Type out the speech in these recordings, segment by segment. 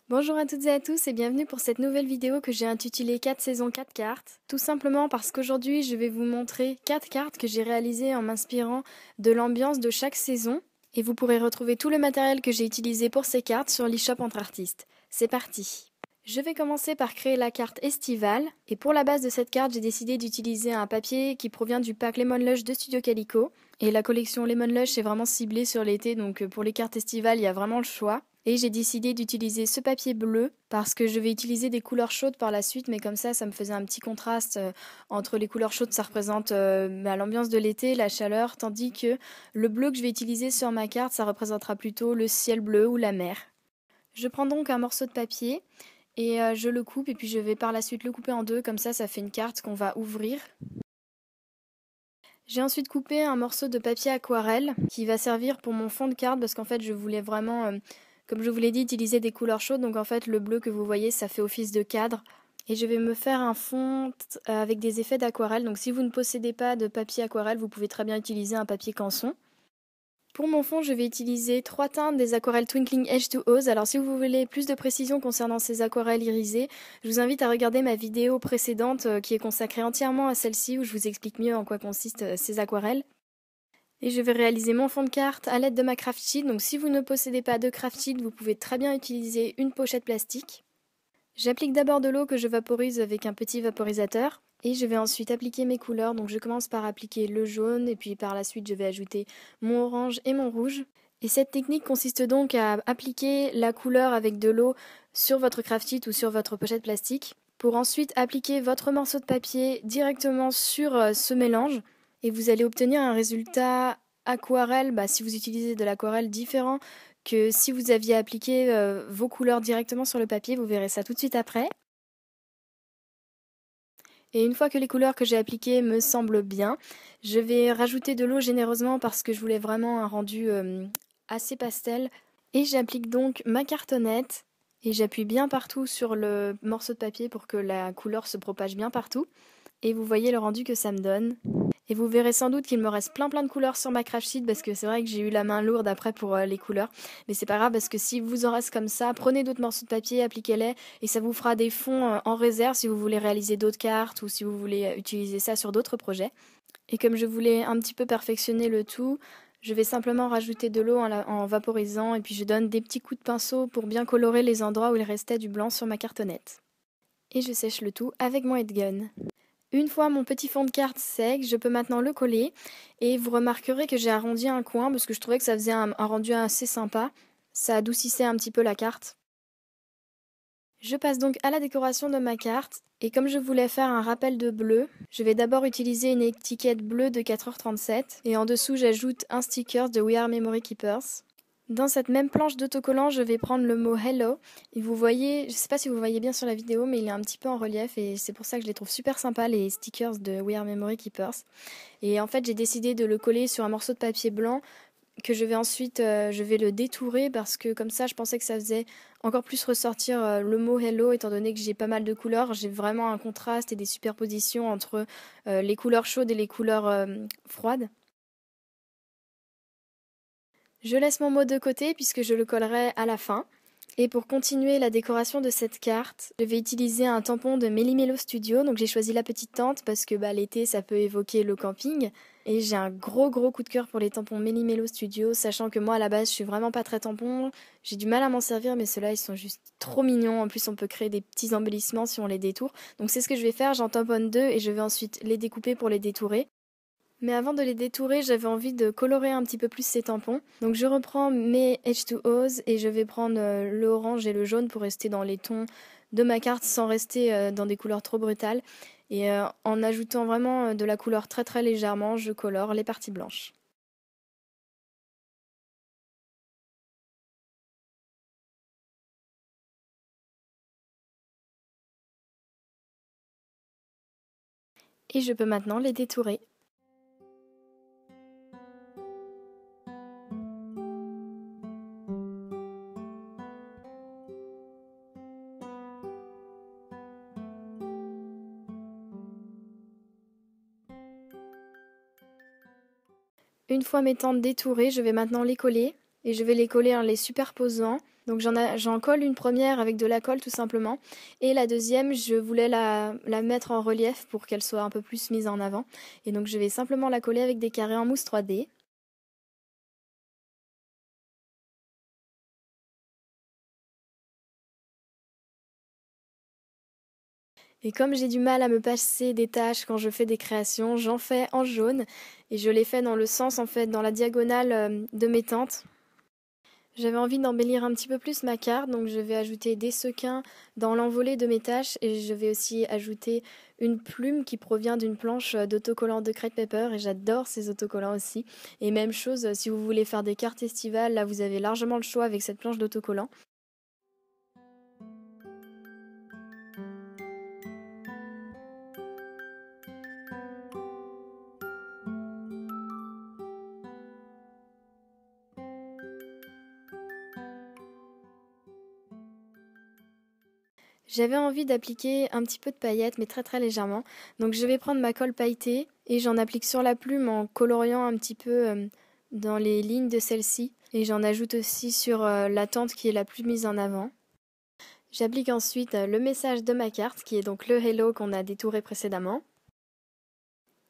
Bonjour à toutes et à tous et bienvenue pour cette nouvelle vidéo que j'ai intitulée 4 saisons 4 cartes. Tout simplement parce qu'aujourd'hui je vais vous montrer 4 cartes que j'ai réalisées en m'inspirant de l'ambiance de chaque saison. Et vous pourrez retrouver tout le matériel que j'ai utilisé pour ces cartes sur l'eShop Entre Artistes. C'est parti! Je vais commencer par créer la carte estivale. Et pour la base de cette carte, j'ai décidé d'utiliser un papier qui provient du pack Lemon Lush de Studio Calico. Et la collection Lemon Lush est vraiment ciblée sur l'été, donc pour les cartes estivales, il y a vraiment le choix. Et j'ai décidé d'utiliser ce papier bleu parce que je vais utiliser des couleurs chaudes par la suite, mais comme ça me faisait un petit contraste entre les couleurs chaudes, ça représente l'ambiance de l'été, la chaleur, tandis que le bleu que je vais utiliser sur ma carte, ça représentera plutôt le ciel bleu ou la mer. Je prends donc un morceau de papier et je le coupe et puis je vais par la suite le couper en deux, comme ça fait une carte qu'on va ouvrir. J'ai ensuite coupé un morceau de papier aquarelle qui va servir pour mon fond de carte parce qu'en fait je voulais vraiment, comme je vous l'ai dit, utiliser des couleurs chaudes. Donc en fait le bleu que vous voyez ça fait office de cadre. Et je vais me faire un fond avec des effets d'aquarelle. Donc si vous ne possédez pas de papier aquarelle, vous pouvez très bien utiliser un papier canson. Pour mon fond, je vais utiliser 3 teintes des aquarelles Twinkling H2O's. Alors si vous voulez plus de précision concernant ces aquarelles irisées, je vous invite à regarder ma vidéo précédente qui est consacrée entièrement à celle-ci où je vous explique mieux en quoi consistent ces aquarelles. Et je vais réaliser mon fond de carte à l'aide de ma craft sheet. Donc si vous ne possédez pas de craft sheet, vous pouvez très bien utiliser une pochette plastique. J'applique d'abord de l'eau que je vaporise avec un petit vaporisateur. Et je vais ensuite appliquer mes couleurs, donc je commence par appliquer le jaune et puis par la suite je vais ajouter mon orange et mon rouge. Et cette technique consiste donc à appliquer la couleur avec de l'eau sur votre craft sheet ou sur votre pochette plastique pour ensuite appliquer votre morceau de papier directement sur ce mélange et vous allez obtenir un résultat aquarelle, si vous utilisez de l'aquarelle différent que si vous aviez appliqué vos couleurs directement sur le papier, vous verrez ça tout de suite après. Et une fois que les couleurs que j'ai appliquées me semblent bien, je vais rajouter de l'eau généreusement parce que je voulais vraiment un rendu assez pastel. Et j'applique donc ma cartonnette et j'appuie bien partout sur le morceau de papier pour que la couleur se propage bien partout. Et vous voyez le rendu que ça me donne. Et vous verrez sans doute qu'il me reste plein de couleurs sur ma craft sheet parce que c'est vrai que j'ai eu la main lourde après pour les couleurs. Mais c'est pas grave parce que si vous en reste comme ça, prenez d'autres morceaux de papier, appliquez-les et ça vous fera des fonds en réserve si vous voulez réaliser d'autres cartes ou si vous voulez utiliser ça sur d'autres projets. Et comme je voulais un petit peu perfectionner le tout, je vais simplement rajouter de l'eau en vaporisant et puis je donne des petits coups de pinceau pour bien colorer les endroits où il restait du blanc sur ma cartonnette. Et je sèche le tout avec mon head gun. Une fois mon petit fond de carte sec, je peux maintenant le coller et vous remarquerez que j'ai arrondi un coin parce que je trouvais que ça faisait un rendu assez sympa. Ça adoucissait un petit peu la carte. Je passe donc à la décoration de ma carte et comme je voulais faire un rappel de bleu, je vais d'abord utiliser une étiquette bleue de 4h37 et en dessous j'ajoute un sticker de We Are Memory Keepers. Dans cette même planche d'autocollant, je vais prendre le mot Hello. Et vous voyez, je ne sais pas si vous voyez bien sur la vidéo, mais il est un petit peu en relief et c'est pour ça que je les trouve super sympas, les stickers de We Are Memory Keepers. Et en fait, j'ai décidé de le coller sur un morceau de papier blanc que je vais ensuite je vais le détourer parce que comme ça, je pensais que ça faisait encore plus ressortir le mot Hello étant donné que j'ai pas mal de couleurs. J'ai vraiment un contraste et des superpositions entre les couleurs chaudes et les couleurs froides. Je laisse mon mot de côté puisque je le collerai à la fin. Et pour continuer la décoration de cette carte, je vais utiliser un tampon de Melly Mello Studio. Donc j'ai choisi la petite tente parce que l'été ça peut évoquer le camping. Et j'ai un gros coup de cœur pour les tampons Melly Mello Studio, sachant que moi à la base je suis vraiment pas très tampon. J'ai du mal à m'en servir mais ceux-là ils sont juste trop mignons. En plus on peut créer des petits embellissements si on les détourne. Donc c'est ce que je vais faire, j'en tamponne deux et je vais ensuite les découper pour les détourer. Mais avant de les détourer, j'avais envie de colorer un petit peu plus ces tampons. Donc je reprends mes H2O's et je vais prendre l'orange et le jaune pour rester dans les tons de ma carte sans rester dans des couleurs trop brutales. Et en ajoutant vraiment de la couleur très légèrement, je colore les parties blanches. Et je peux maintenant les détourer. Une fois mes tentes détourées, je vais maintenant les coller. Et je vais les coller en les superposant Donc j'en colle une première avec de la colle tout simplement. Et la deuxième, je voulais la mettre en relief pour qu'elle soit un peu plus mise en avant. Et donc je vais simplement la coller avec des carrés en mousse 3D. Et comme j'ai du mal à me passer des tâches quand je fais des créations, j'en fais en jaune. Et je les fais dans le sens, en fait, dans la diagonale de mes tentes. J'avais envie d'embellir un petit peu plus ma carte, donc je vais ajouter des sequins dans l'envolée de mes tâches et je vais aussi ajouter une plume qui provient d'une planche d'autocollants de Crate Paper et j'adore ces autocollants aussi. Et même chose, si vous voulez faire des cartes estivales, là vous avez largement le choix avec cette planche d'autocollants. J'avais envie d'appliquer un petit peu de paillettes, mais très très légèrement. Donc je vais prendre ma colle pailletée et j'en applique sur la plume en coloriant un petit peu dans les lignes de celle-ci. Et j'en ajoute aussi sur la tente qui est la plus mise en avant. J'applique ensuite le message de ma carte, qui est donc le hello qu'on a détouré précédemment.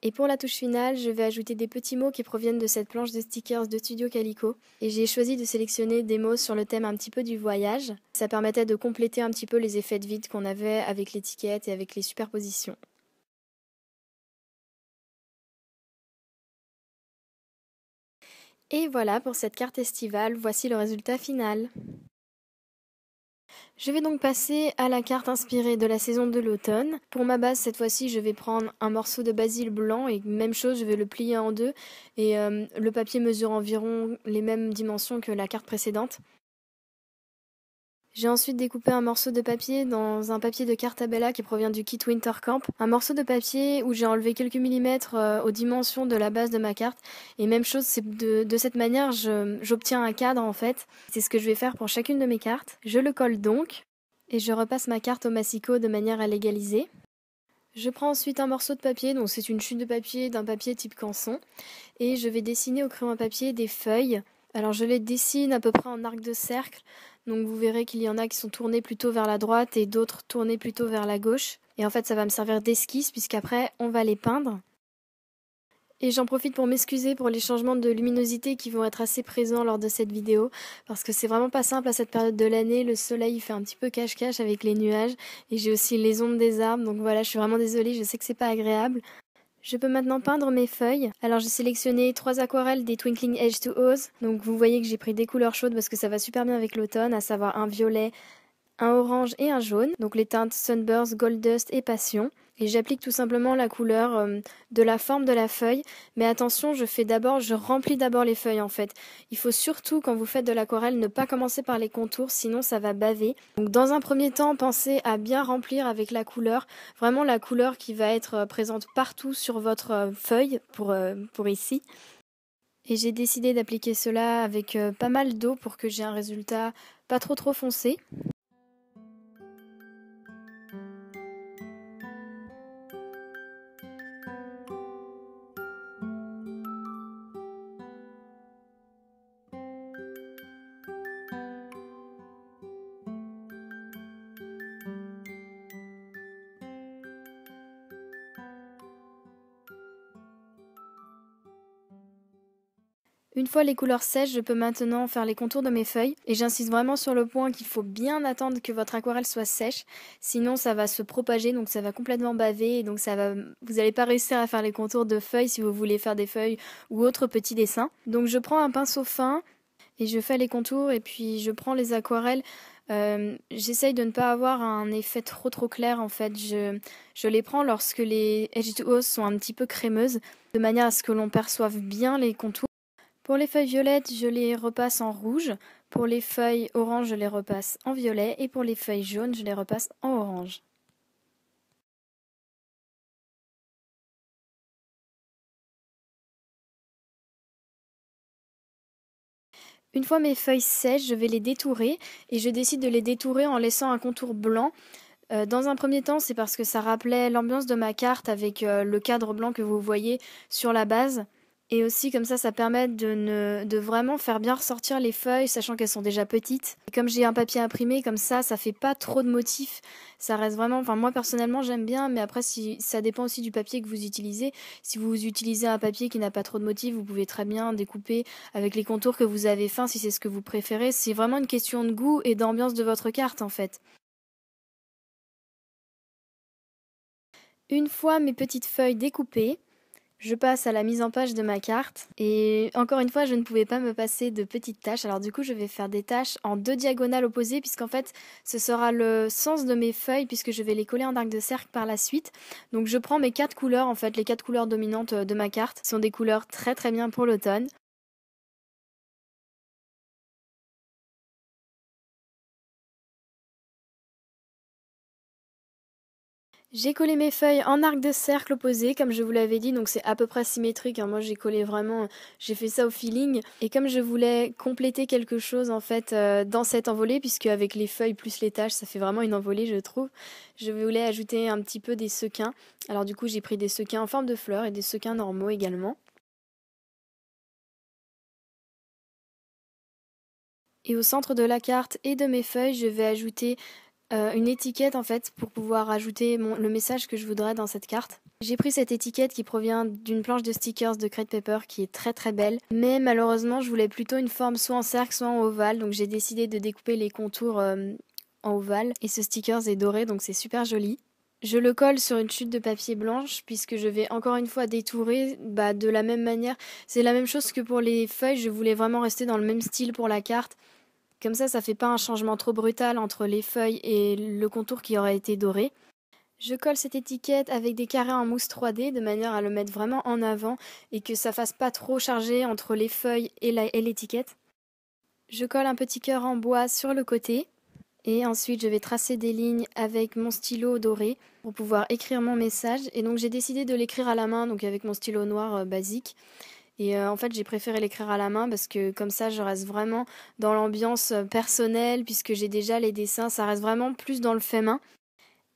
Et pour la touche finale, je vais ajouter des petits mots qui proviennent de cette planche de stickers de Studio Calico. Et j'ai choisi de sélectionner des mots sur le thème un petit peu du voyage. Ça permettait de compléter un petit peu les effets de vide qu'on avait avec l'étiquette et avec les superpositions. Et voilà pour cette carte estivale, voici le résultat final. Je vais donc passer à la carte inspirée de la saison de l'automne. Pour ma base, cette fois-ci, je vais prendre un morceau de basil blanc et même chose, je vais le plier en deux. Et le papier mesure environ les mêmes dimensions que la carte précédente. J'ai ensuite découpé un morceau de papier dans un papier de Cartabella qui provient du kit Winter Camp. Un morceau de papier où j'ai enlevé quelques millimètres aux dimensions de la base de ma carte. Et même chose, c'est de cette manière, j'obtiens un cadre en fait. C'est ce que je vais faire pour chacune de mes cartes. Je le colle donc et je repasse ma carte au massicot de manière à l'égaliser. Je prends ensuite un morceau de papier, donc c'est une chute de papier d'un papier type canson. Et je vais dessiner au crayon à papier des feuilles. Alors je les dessine à peu près en arc de cercle. Donc vous verrez qu'il y en a qui sont tournés plutôt vers la droite et d'autres tournés plutôt vers la gauche. Et en fait ça va me servir d'esquisse puisqu'après on va les peindre. Et j'en profite pour m'excuser pour les changements de luminosité qui vont être assez présents lors de cette vidéo. Parce que c'est vraiment pas simple à cette période de l'année. Le soleil fait un petit peu cache-cache avec les nuages. Et j'ai aussi les ombres des arbres. Donc voilà, je suis vraiment désolée, je sais que c'est pas agréable. Je peux maintenant peindre mes feuilles. Alors j'ai sélectionné 3 aquarelles des Twinkling H2O's. Donc vous voyez que j'ai pris des couleurs chaudes parce que ça va super bien avec l'automne, à savoir un violet, un orange et un jaune. Donc les teintes Sunburst, Gold Dust et Passion. Et j'applique tout simplement la couleur de la forme de la feuille. Mais attention, je remplis d'abord les feuilles en fait. Il faut surtout, quand vous faites de l'aquarelle, ne pas commencer par les contours, sinon ça va baver. Donc dans un premier temps, pensez à bien remplir avec la couleur. Vraiment la couleur qui va être présente partout sur votre feuille pour ici. Et j'ai décidé d'appliquer cela avec pas mal d'eau pour que j'ai un résultat pas trop foncé. Une fois les couleurs sèches, je peux maintenant faire les contours de mes feuilles et j'insiste vraiment sur le point qu'il faut bien attendre que votre aquarelle soit sèche, sinon ça va se propager, donc ça va complètement baver et donc vous n'allez pas réussir à faire les contours de feuilles si vous voulez faire des feuilles ou autres petits dessins. Donc je prends un pinceau fin et je fais les contours et puis je prends les aquarelles. J'essaye de ne pas avoir un effet trop clair en fait. Je les prends lorsque les H2O sont un petit peu crémeuses, de manière à ce que l'on perçoive bien les contours. Pour les feuilles violettes, je les repasse en rouge. Pour les feuilles orange, je les repasse en violet. Et pour les feuilles jaunes, je les repasse en orange. Une fois mes feuilles sèches, je vais les détourer. Et je décide de les détourer en laissant un contour blanc. Dans un premier temps, c'est parce que ça rappelait l'ambiance de ma carte avec le cadre blanc que vous voyez sur la base. Et aussi comme ça permet de vraiment faire bien ressortir les feuilles, sachant qu'elles sont déjà petites. Et comme j'ai un papier imprimé, comme ça fait pas trop de motifs. Ça reste vraiment, enfin moi personnellement j'aime bien, mais après si ça dépend aussi du papier que vous utilisez. Si vous utilisez un papier qui n'a pas trop de motifs, vous pouvez très bien découper avec les contours que vous avez faits si c'est ce que vous préférez. C'est vraiment une question de goût et d'ambiance de votre carte en fait. Une fois mes petites feuilles découpées, je passe à la mise en page de ma carte et encore une fois je ne pouvais pas me passer de petites taches, alors du coup je vais faire des taches en 2 diagonales opposées puisqu'en fait ce sera le sens de mes feuilles puisque je vais les coller en arc de cercle par la suite. Donc je prends mes 4 couleurs en fait, les 4 couleurs dominantes de ma carte, ce sont des couleurs très très bien pour l'automne. J'ai collé mes feuilles en arc de cercle opposé, comme je vous l'avais dit, donc c'est à peu près symétrique, hein. Moi j'ai collé vraiment, j'ai fait ça au feeling. Et comme je voulais compléter quelque chose en fait dans cette envolée, puisque avec les feuilles plus les taches, ça fait vraiment une envolée je trouve, je voulais ajouter un petit peu des sequins. Alors du coup j'ai pris des sequins en forme de fleurs et des sequins normaux également. Et au centre de la carte et de mes feuilles, je vais ajouter une étiquette en fait pour pouvoir ajouter le message que je voudrais dans cette carte. J'ai pris cette étiquette qui provient d'une planche de stickers de Crate Paper qui est très très belle, mais malheureusement je voulais plutôt une forme soit en cercle soit en ovale, donc j'ai décidé de découper les contours en ovale et ce stickers est doré donc c'est super joli. Je le colle sur une chute de papier blanche puisque je vais encore une fois détourer de la même manière. C'est la même chose que pour les feuilles, je voulais vraiment rester dans le même style pour la carte. Comme ça fait pas un changement trop brutal entre les feuilles et le contour qui aurait été doré. Je colle cette étiquette avec des carrés en mousse 3D de manière à le mettre vraiment en avant et que ça fasse pas trop chargé entre les feuilles et l'étiquette. Je colle un petit cœur en bois sur le côté et ensuite je vais tracer des lignes avec mon stylo doré pour pouvoir écrire mon message. Et donc j'ai décidé de l'écrire à la main, donc avec mon stylo noir basique. Et en fait, j'ai préféré l'écrire à la main parce que comme ça, je reste vraiment dans l'ambiance personnelle puisque j'ai déjà les dessins. Ça reste vraiment plus dans le fait main.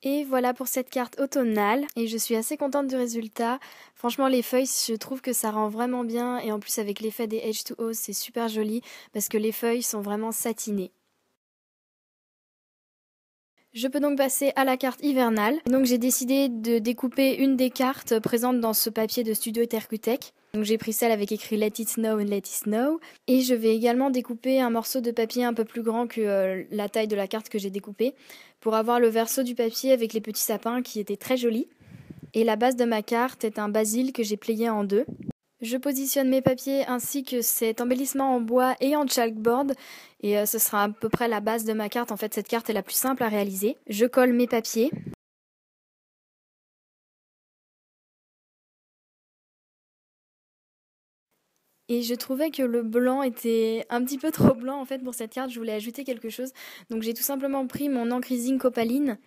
Et voilà pour cette carte automnale. Et je suis assez contente du résultat. Franchement, les feuilles, je trouve que ça rend vraiment bien. Et en plus, avec l'effet des H2O, c'est super joli parce que les feuilles sont vraiment satinées. Je peux donc passer à la carte hivernale. Donc j'ai décidé de découper une des cartes présentes dans ce papier de Studio Tercutech. Donc j'ai pris celle avec écrit Let it snow and let it snow. Et je vais également découper un morceau de papier un peu plus grand que la taille de la carte que j'ai découpée pour avoir le verso du papier avec les petits sapins qui étaient très jolis. Et la base de ma carte est un basil que j'ai plié en deux. Je positionne mes papiers ainsi que cet embellissement en bois et en chalkboard et ce sera à peu près la base de ma carte. En fait, cette carte est la plus simple à réaliser. Je colle mes papiers. Et je trouvais que le blanc était un petit peu trop blanc en fait pour cette carte. Je voulais ajouter quelque chose. Donc j'ai tout simplement pris mon encre zinc opaline.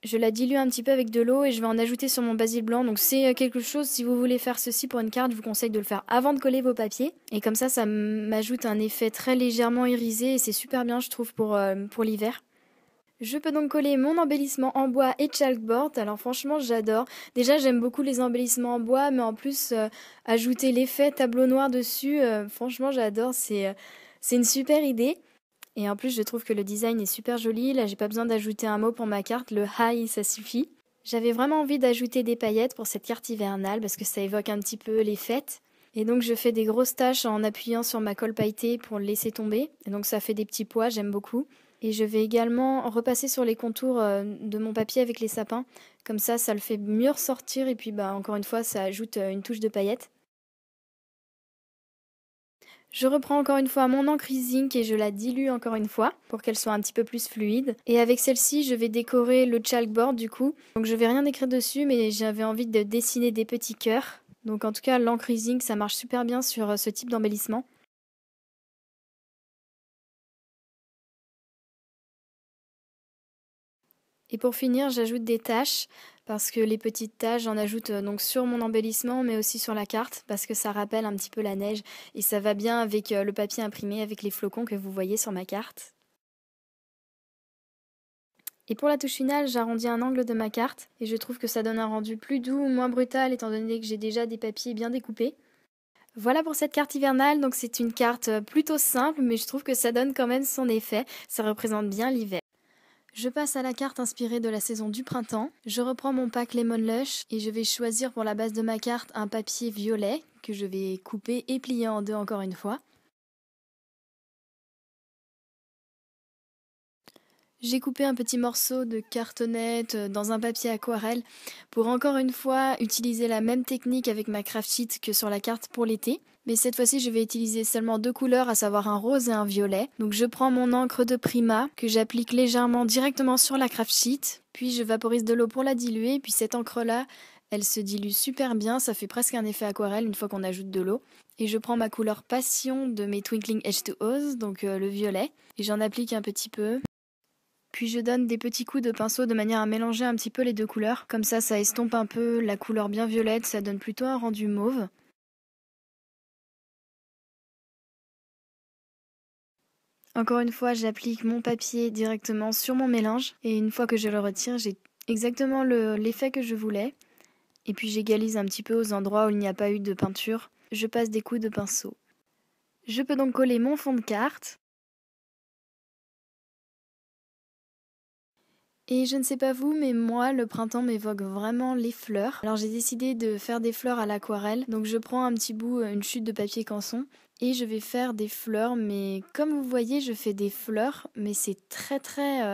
Je la dilue un petit peu avec de l'eau et je vais en ajouter sur mon basil blanc. Donc c'est quelque chose, si vous voulez faire ceci pour une carte, je vous conseille de le faire avant de coller vos papiers. Et comme ça m'ajoute un effet très légèrement irisé et c'est super bien je trouve pour l'hiver. Je peux donc coller mon embellissement en bois et chalkboard. Alors franchement j'adore. Déjà j'aime beaucoup les embellissements en bois, mais en plus ajouter l'effet tableau noir dessus, franchement j'adore. C'est une super idée. Et en plus, je trouve que le design est super joli. Là, j'ai pas besoin d'ajouter un mot pour ma carte. Le hi, ça suffit. J'avais vraiment envie d'ajouter des paillettes pour cette carte hivernale parce que ça évoque un petit peu les fêtes. Et donc, je fais des grosses taches en appuyant sur ma colle pailletée pour le laisser tomber. Et donc, ça fait des petits pois, j'aime beaucoup. Et je vais également repasser sur les contours de mon papier avec les sapins. Comme ça le fait mieux ressortir. Et puis, encore une fois, ça ajoute une touche de paillettes. Je reprends encore une fois mon encre zinc et je la dilue encore une fois pour qu'elle soit un petit peu plus fluide. Et avec celle-ci, je vais décorer le chalkboard du coup. Donc je vais rien écrire dessus, mais j'avais envie de dessiner des petits cœurs. Donc en tout cas, l'encre zinc, ça marche super bien sur ce type d'embellissement. Et pour finir, j'ajoute des taches parce que les petites taches, j'en ajoute donc sur mon embellissement mais aussi sur la carte parce que ça rappelle un petit peu la neige et ça va bien avec le papier imprimé avec les flocons que vous voyez sur ma carte. Et pour la touche finale, j'arrondis un angle de ma carte et je trouve que ça donne un rendu plus doux, moins brutal étant donné que j'ai déjà des papiers bien découpés. Voilà pour cette carte hivernale, donc c'est une carte plutôt simple, mais je trouve que ça donne quand même son effet, ça représente bien l'hiver. Je passe à la carte inspirée de la saison du printemps. Je reprends mon pack Lemon Lush et je vais choisir pour la base de ma carte un papier violet que je vais couper et plier en deux encore une fois. J'ai coupé un petit morceau de cartonnette dans un papier aquarelle pour encore une fois utiliser la même technique avec ma craft sheet que sur la carte pour l'été. Mais cette fois-ci, je vais utiliser seulement deux couleurs, à savoir un rose et un violet. Donc je prends mon encre de Prima que j'applique légèrement directement sur la craft sheet. Puis je vaporise de l'eau pour la diluer. Puis cette encre-là, elle se dilue super bien. Ça fait presque un effet aquarelle une fois qu'on ajoute de l'eau. Et je prends ma couleur Passion de mes Twinkling H2Os, donc le violet. Et j'en applique un petit peu. Puis je donne des petits coups de pinceau de manière à mélanger un petit peu les deux couleurs. Comme ça estompe un peu la couleur bien violette, ça donne plutôt un rendu mauve. Encore une fois, j'applique mon papier directement sur mon mélange. Et une fois que je le retire, j'ai exactement l'effet que je voulais. Et puis j'égalise un petit peu aux endroits où il n'y a pas eu de peinture. Je passe des coups de pinceau. Je peux donc coller mon fond de carte. Et je ne sais pas vous, mais moi, le printemps m'évoque vraiment les fleurs. Alors j'ai décidé de faire des fleurs à l'aquarelle. Donc je prends un petit bout, une chute de papier canson, et je vais faire des fleurs. Mais comme vous voyez, je fais des fleurs, mais c'est très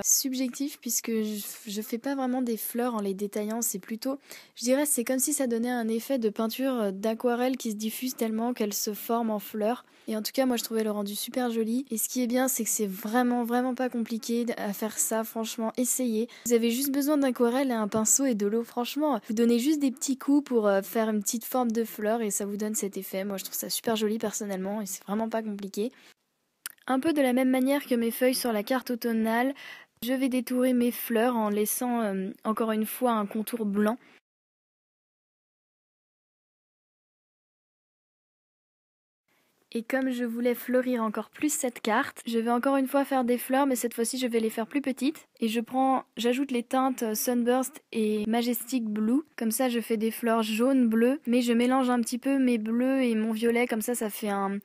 subjectif puisque je fais pas vraiment des fleurs en les détaillant. C'est plutôt, je dirais, c'est comme si ça donnait un effet de peinture d'aquarelle qui se diffuse tellement qu'elle se forme en fleurs. Et en tout cas, moi je trouvais le rendu super joli. Et ce qui est bien, c'est que c'est vraiment pas compliqué à faire ça. Franchement, essayez. Vous avez juste besoin d'aquarelle et un pinceau et de l'eau. Franchement, vous donnez juste des petits coups pour faire une petite forme de fleur et ça vous donne cet effet. Moi je trouve ça super joli personnellement et c'est vraiment pas compliqué. Un peu de la même manière que mes feuilles sur la carte automnale, je vais détourer mes fleurs en laissant encore une fois un contour blanc. Et comme je voulais fleurir encore plus cette carte, je vais encore une fois faire des fleurs, mais cette fois-ci je vais les faire plus petites. Et j'ajoute les teintes Sunburst et Majestic Blue. Comme ça je fais des fleurs jaunes, bleues, mais je mélange un petit peu mes bleus et mon violet, comme ça fait un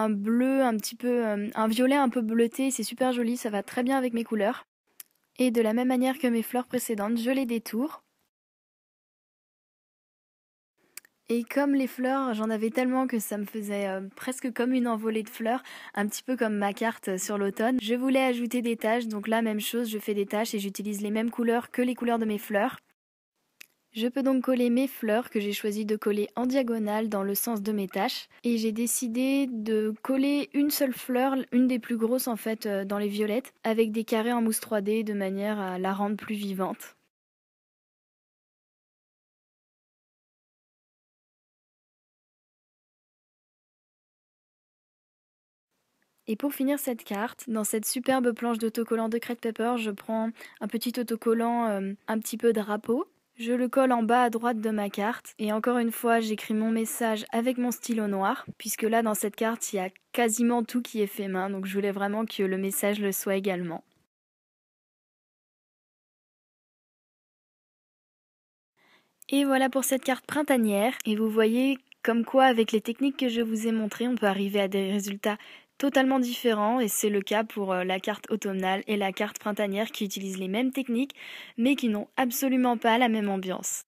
bleu un petit peu, un violet un peu bleuté. C'est super joli, ça va très bien avec mes couleurs. Et de la même manière que mes fleurs précédentes, je les détourne. Et comme les fleurs, j'en avais tellement que ça me faisait presque comme une envolée de fleurs, un petit peu comme ma carte sur l'automne. Je voulais ajouter des taches, donc là même chose, je fais des taches et j'utilise les mêmes couleurs que les couleurs de mes fleurs. Je peux donc coller mes fleurs que j'ai choisi de coller en diagonale dans le sens de mes taches. Et j'ai décidé de coller une seule fleur, une des plus grosses en fait, dans les violettes, avec des carrés en mousse 3D de manière à la rendre plus vivante. Et pour finir cette carte, dans cette superbe planche d'autocollant de Crate Paper, je prends un petit autocollant un petit peu drapeau. Je le colle en bas à droite de ma carte et encore une fois j'écris mon message avec mon stylo noir puisque là dans cette carte il y a quasiment tout qui est fait main, donc je voulais vraiment que le message le soit également. Et voilà pour cette carte printanière et vous voyez comme quoi avec les techniques que je vous ai montrées on peut arriver à des résultats totalement différents et c'est le cas pour la carte automnale et la carte printanière qui utilisent les mêmes techniques mais qui n'ont absolument pas la même ambiance.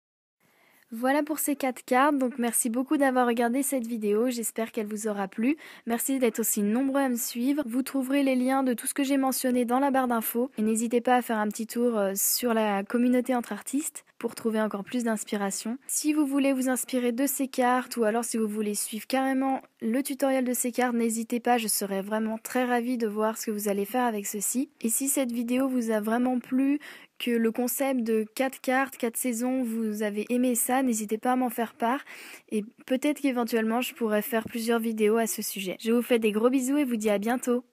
Voilà pour ces 4 cartes, donc merci beaucoup d'avoir regardé cette vidéo, j'espère qu'elle vous aura plu. Merci d'être aussi nombreux à me suivre. Vous trouverez les liens de tout ce que j'ai mentionné dans la barre d'infos. Et n'hésitez pas à faire un petit tour sur la communauté entre artistes pour trouver encore plus d'inspiration. Si vous voulez vous inspirer de ces cartes ou alors si vous voulez suivre carrément le tutoriel de ces cartes, n'hésitez pas, je serais vraiment très ravie de voir ce que vous allez faire avec ceci. Et si cette vidéo vous a vraiment plu, que le concept de 4 cartes, 4 saisons, vous avez aimé ça, n'hésitez pas à m'en faire part et peut-être qu'éventuellement je pourrais faire plusieurs vidéos à ce sujet. Je vous fais des gros bisous et vous dis à bientôt.